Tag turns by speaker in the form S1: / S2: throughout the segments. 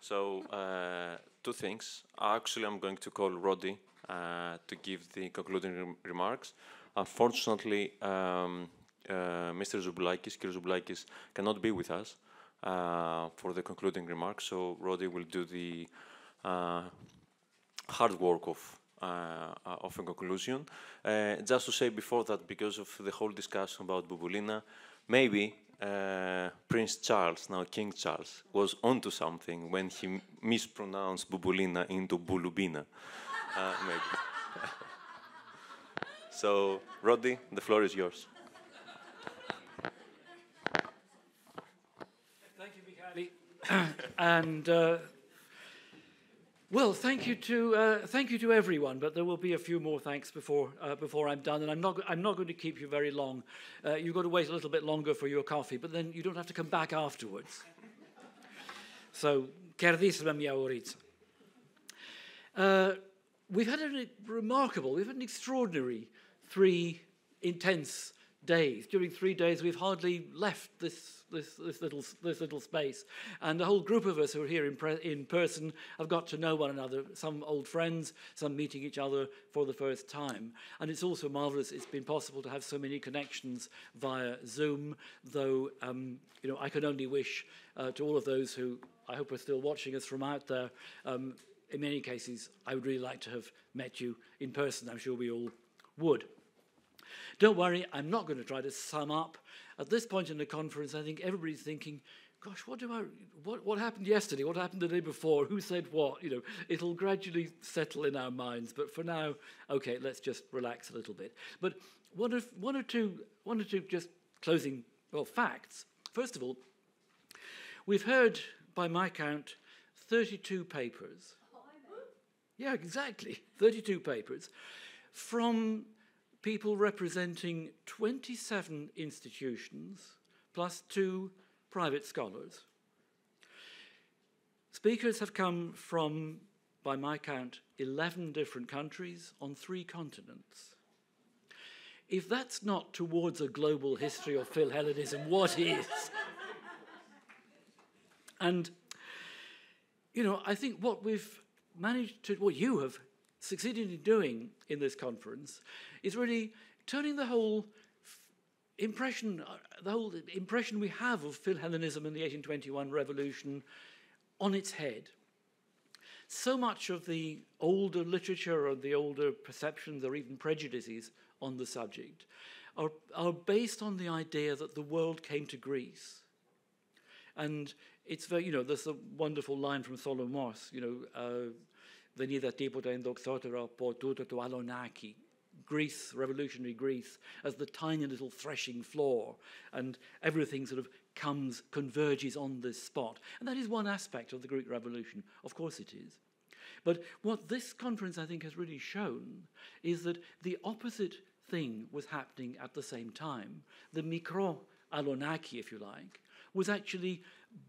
S1: So, two things. Actually, I'm going to call Roddy to give the concluding remarks. Unfortunately, Mr. Zoublakis, Kyrios Zoublakis, cannot be with us for the concluding remarks, so Roddy will do the hard work of a conclusion. Just to say before that, because of the whole discussion about Bouboulina, maybe Prince Charles, now King Charles, was onto something when he mispronounced Bouboulina into Bulubina. Maybe. So, Roddy, the floor is yours.
S2: Thank you, Michali. And well, thank you to everyone. But there will be a few more thanks before I'm done. And I'm not going to keep you very long. You've got to wait a little bit longer for your coffee, but then you don't have to come back afterwards. So, kerdisme mia urica. We've had an extraordinary 3 intense days. During 3 days, we've hardly left this little space, and the whole group of us who are here in person have got to know one another. Some old friends, some meeting each other for the first time, and it's also marvelous. It's been possible to have so many connections via Zoom. Though I can only wish to all of those who I hope are still watching us from out there. In many cases, I would really like to have met you in person. I'm sure we all would. Don't worry, I'm not going to try to sum up. At this point in the conference, I think everybody's thinking, gosh, what happened yesterday? What happened the day before? Who said what? It'll gradually settle in our minds. But for now, okay, let's just relax a little bit. But one or two just closing, facts. First of all, we've heard, by my count, 32 papers. Yeah, exactly, 32 papers from people representing 27 institutions plus 2 private scholars. Speakers have come from, by my count, 11 different countries on 3 continents. If that's not towards a global history of Philhellenism, what is? And, I think what you have succeeded in doing in this conference is really turning the whole impression we have of Philhellenism and the 1821 revolution on its head. So much of the older literature or the older perceptions or even prejudices on the subject are based on the idea that the world came to Greece. And it's very, there's a wonderful line from Solomos, Venida τίποτα ενδοξότερα από τούτο το Alonaki. Greece, revolutionary Greece, as the tiny little threshing floor, and everything sort of converges on this spot. And that is one aspect of the Greek Revolution. Of course it is. But what this conference, I think, has really shown is that the opposite thing was happening at the same time. The mikro Alonaki, if you like, was actually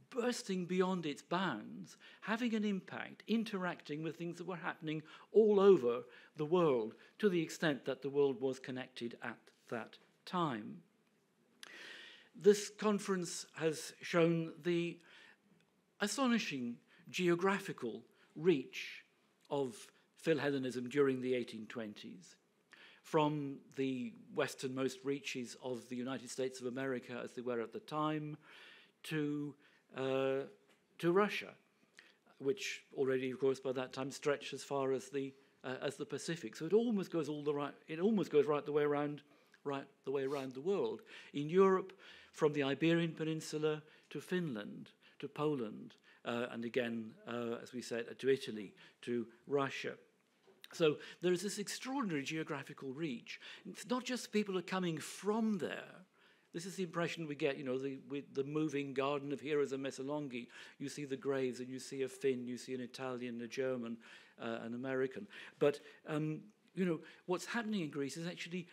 S2: bursting beyond its bounds, having an impact, interacting with things that were happening all over the world, to the extent that the world was connected at that time. This conference has shown the astonishing geographical reach of Philhellenism during the 1820s. From the westernmost reaches of the United States of America, as they were at the time, to Russia, which already, of course, by that time stretched as far as the Pacific. So it almost goes right the way around the world. In Europe, from the Iberian Peninsula to Finland, to Poland, and again, as we said, to Italy, to Russia. So there is this extraordinary geographical reach. It's not just people are coming from there. This is the impression we get, with the moving garden of heroes and Messalonghi. You see the graves, and you see a Finn, you see an Italian, a German, an American. But, what's happening in Greece is actually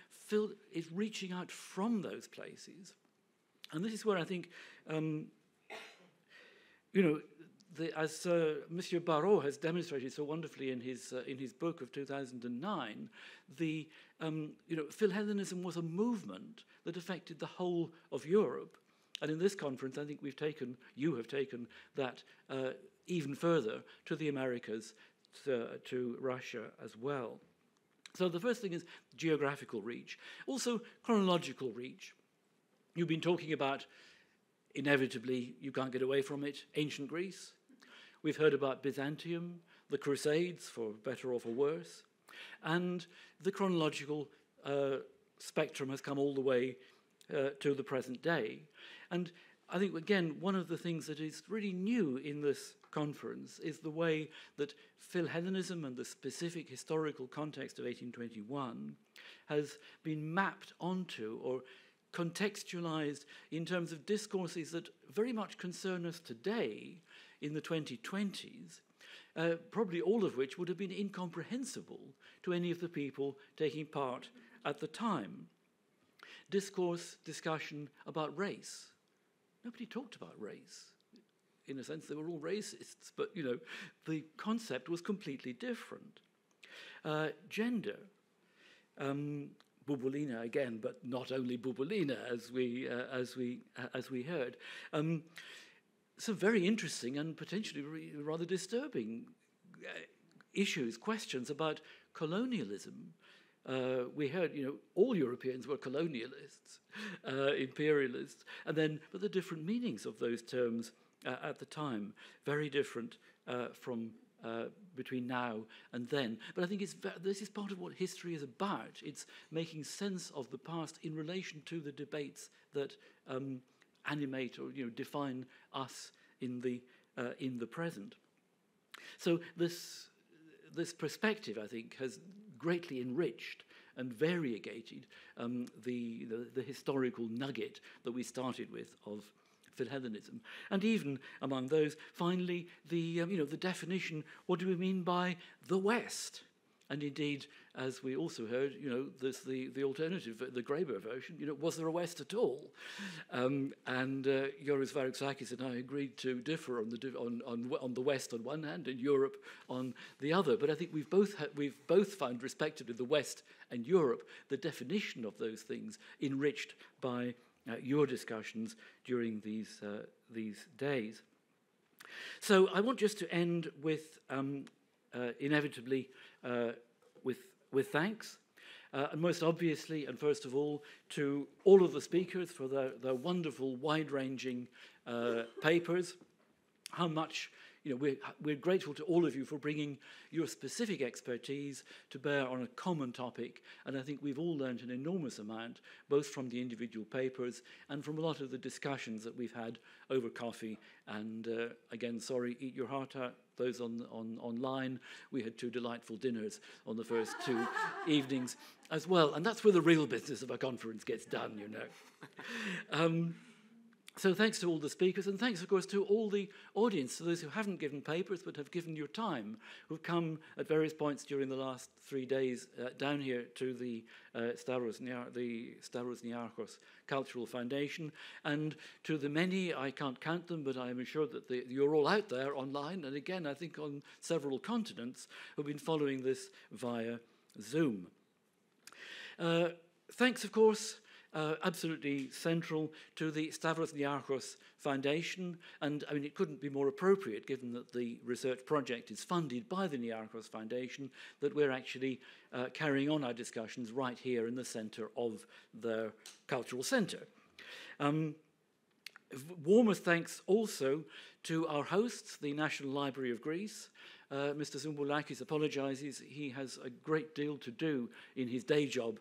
S2: is reaching out from those places. And this is where I think, as Monsieur Barrault has demonstrated so wonderfully in his book of 2009, Philhellenism was a movement that affected the whole of Europe, and in this conference, I think you have taken that even further to the Americas, to Russia as well. So the first thing is geographical reach, also chronological reach. You've been talking about, inevitably, you can't get away from it, ancient Greece. We've heard about Byzantium, the Crusades, for better or for worse, and the chronological spectrum has come all the way to the present day. And I think, again, one of the things that is really new in this conference is the way that Philhellenism and the specific historical context of 1821 has been mapped onto or contextualized in terms of discourses that very much concern us today in the 2020s, probably all of which would have been incomprehensible to any of the people taking part at the time. Discourse, discussion about race. Nobody talked about race. In a sense, they were all racists, but, you know, the concept was completely different. Gender. Bubolina again, but not only Bubolina, as we heard. Some very interesting and potentially rather disturbing issues, questions about colonialism. We heard, you know, all Europeans were colonialists, imperialists, and then, but the different meanings of those terms at the time, very different from between now and then. But I think this is part of what history is about. It's making sense of the past in relation to the debates that animate or, you know, define us in the present. So this perspective, I think, has greatly enriched and variegated the historical nugget that we started with of Philhellenism. And even among those, finally, the definition, what do we mean by the West? And indeed, as we also heard, you know, there's the alternative, the Graeber version, you know, was there a West at all? And Joris Varoufakis and I agreed to differ on the West on one hand and Europe on the other. But I think we've both found, respectively, the West and Europe, the definition of those things enriched by your discussions during these days. So I want just to end with, inevitably, with thanks, and most obviously, and first of all, to all of the speakers for their wonderful, wide-ranging papers. How much, you know, we're grateful to all of you for bringing your specific expertise to bear on a common topic, and I think we've all learned an enormous amount, both from the individual papers and from a lot of the discussions that we've had over coffee. And again, sorry, eat your heart out. Those online, we had 2 delightful dinners on the first 2 evenings as well, and that's where the real business of a conference gets done, you know. So thanks to all the speakers, and thanks, of course, to all the audience, to those who haven't given papers but have given your time, who've come at various points during the last 3 days down here to the Stavros Niarchos Cultural Foundation, and to the many, I can't count them, but I am assured that you're all out there online, and again, I think on several continents, who've been following this via Zoom. Thanks, of course, absolutely central to the Stavros Niarchos Foundation, and I mean it couldn't be more appropriate, given that the research project is funded by the Niarchos Foundation, that we're actually carrying on our discussions right here in the centre of the cultural centre. Warmest thanks also to our hosts, the National Library of Greece. Mr. Zumboulakis apologises. He has a great deal to do in his day job,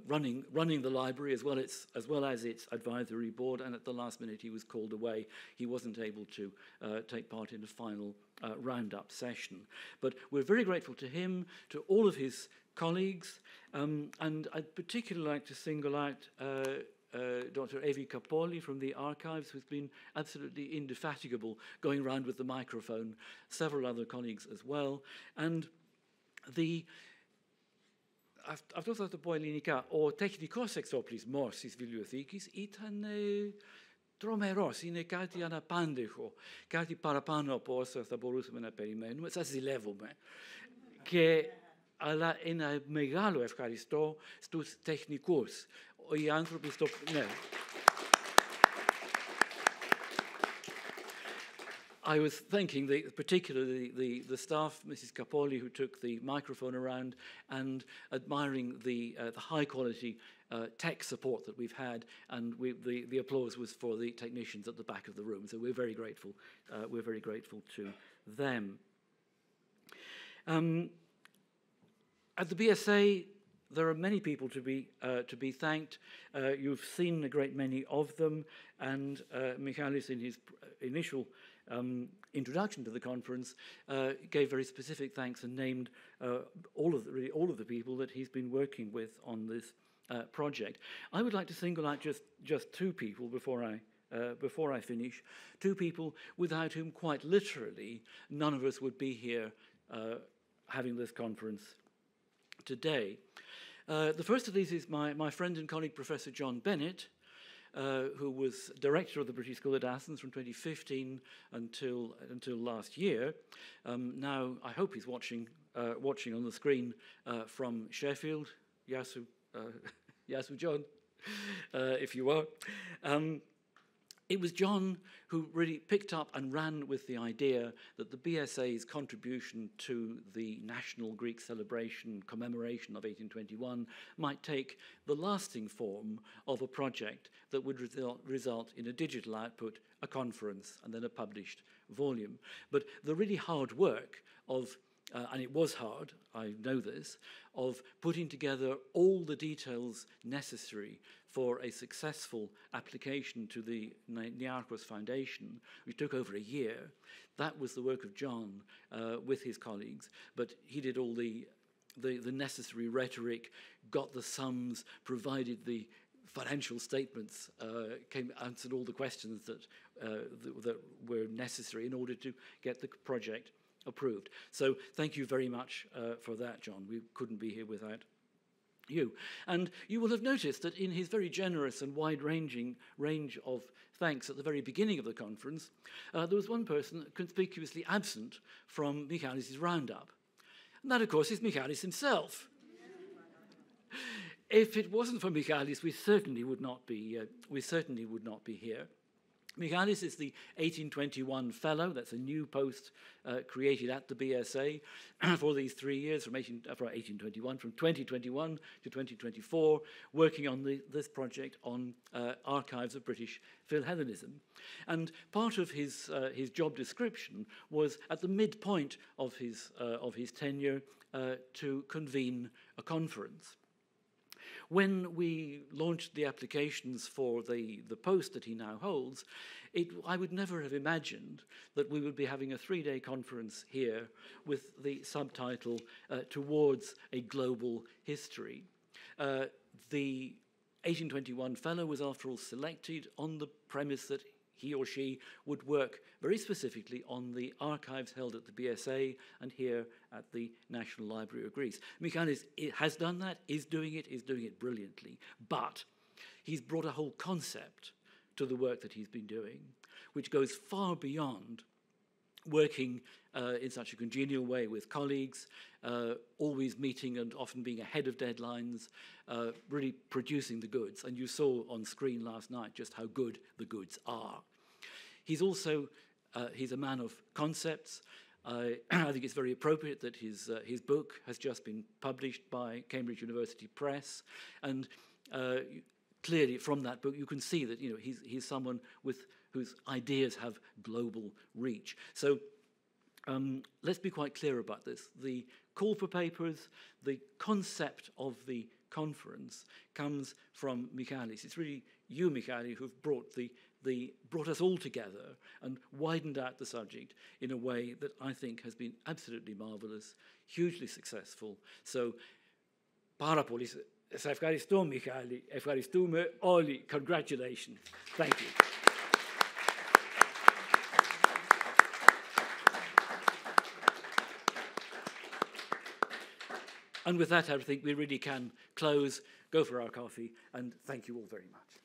S2: running the library as well as its advisory board. And at the last minute, he was called away. He wasn't able to take part in the final roundup session. But we're very grateful to him, to all of his colleagues, and I'd particularly like to single out Dr. Evi Kapoli from the archives, who's been absolutely indefatigable going around with the microphone, several other colleagues as well. And αυτό θα το πω ελληνικά, ο τεχνικός εξοπλισμός της βιβλιοθήκης ήταν τρομερός, είναι κάτι αναπάντεχο, κάτι παραπάνω από όσο θα μπορούσαμε να περιμένουμε, σας ζηλεύουμε. Αλλά ένα μεγάλο ευχαριστώ στους τεχνικούς. Οι άνθρωποι ναι. I was thanking particularly the staff, Mrs. Capoli, who took the microphone around, and admiring the high quality tech support that we've had, and the applause was for the technicians at the back of the room. So we're very grateful. We're very grateful to them. At the BSA, there are many people to be thanked. You've seen a great many of them, and Michalis, in his initial introduction to the conference, gave very specific thanks and named all of the people that he's been working with on this project. I would like to single out just two people before I finish. Two people without whom, quite literally, none of us would be here having this conference today. The first of these is my friend and colleague, Professor John Bennett, who was director of the British School at Athens from 2015 until last year. Now, I hope he's watching on the screen from Sheffield. Yasu John, if you are. It was John who really picked up and ran with the idea that the BSA's contribution to the national Greek celebration commemoration of 1821 might take the lasting form of a project that would result in a digital output, a conference, and then a published volume. But the really hard work of and it was hard, I know this, of putting together all the details necessary for a successful application to the Niarchos Foundation, which took over a year. That was the work of John with his colleagues, but he did all the necessary rhetoric, got the sums, provided the financial statements, answered all the questions that were necessary in order to get the project approved. So thank you very much for that, John. We couldn't be here without you. And you will have noticed that in his very generous and wide-ranging range of thanks at the very beginning of the conference, there was one person conspicuously absent from Michalis' roundup. And that, of course, is Michalis himself. If it wasn't for Michalis, we certainly would not be here. Michalis is the 1821 Fellow. That's a new post created at the BSA for these 3 years, from 2021 to 2024, working on this project on archives of British Philhellenism. And part of his job description was, at the midpoint of his tenure, to convene a conference. When we launched the applications for the post that he now holds, I would never have imagined that we would be having a 3-day conference here with the subtitle, Towards a Global History. The 1821 Fellow was, after all, selected on the premise that he or she would work very specifically on the archives held at the BSA and here at the National Library of Greece. Michalis has done that, is doing it brilliantly, but he's brought a whole concept to the work that he's been doing, which goes far beyond working in such a congenial way with colleagues, always meeting and often being ahead of deadlines, really producing the goods. And you saw on screen last night just how good the goods are. He's also, he's a man of concepts. I think it's very appropriate that his book has just been published by Cambridge University Press, and clearly from that book you can see that he's someone whose ideas have global reach. So let's be quite clear about this. The call for papers, the concept of the conference comes from Michalis. It's really you, Michalis, who've brought us all together and widened out the subject in a way that I think has been absolutely marvelous, hugely successful. So, πάρα πολύ σε ευχαριστώ, Michalis. Ευχαριστούμε όλοι. Congratulations. Thank you. And with that, I think we really can close, go for our coffee, and thank you all very much.